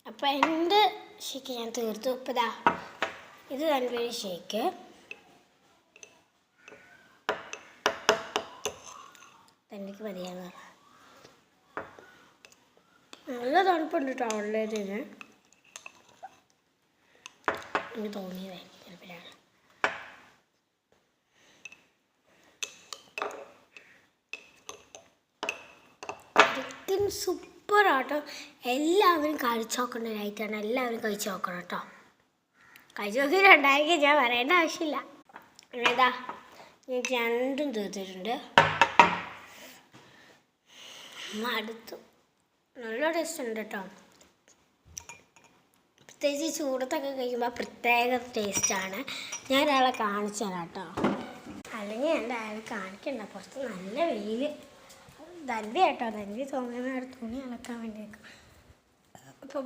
അപ്പോൾ എൻ്റെ ഷേക്ക് ഞാൻ തീർത്തു. ഇപ്പോൾ ഇതാ ഇത് തൻവീയുടെ ഷേക്ക്. തൻവിക്ക് മതിയാന്ന് പറഞ്ഞു. നല്ല തണുപ്പുണ്ട് കേട്ടോ ഓൺലൈനിന്. എനിക്ക് തോന്നിയതായി ചിലപ്പോഴാണ്. ചിക്കൻ സൂപ്പറാട്ടോ. എല്ലാവരും കഴിച്ചു നോക്കേണ്ട ഒരു ഐറ്റമാണ്. എല്ലാവരും കഴിച്ചു നോക്കണം കേട്ടോ. കഴിച്ചു നോക്കിയിട്ടുണ്ടായിരിക്കും, ഞാൻ പറയേണ്ട ആവശ്യമില്ല. ഏതാ ഞാൻ രണ്ടും തീർത്തിട്ടുണ്ട്. അടുത്തു നല്ല ടേസ്റ്റ് ഉണ്ട് കേട്ടോ. പ്രത്യേകിച്ച് ചൂടത്തൊക്കെ കഴിക്കുമ്പോൾ പ്രത്യേക ടേസ്റ്റാണ്. ഞാൻ ഒരാളെ കാണിച്ചു തരാം കേട്ടോ. അല്ലെങ്കിൽ എൻ്റെ അയാളെ കാണിക്കണ്ട, പുറത്ത് നല്ല വെയിൽ. ധന്യ കേട്ടോ, ധന്യ തുണി അലക്കാൻ വേണ്ടി വെക്കും. അപ്പോൾ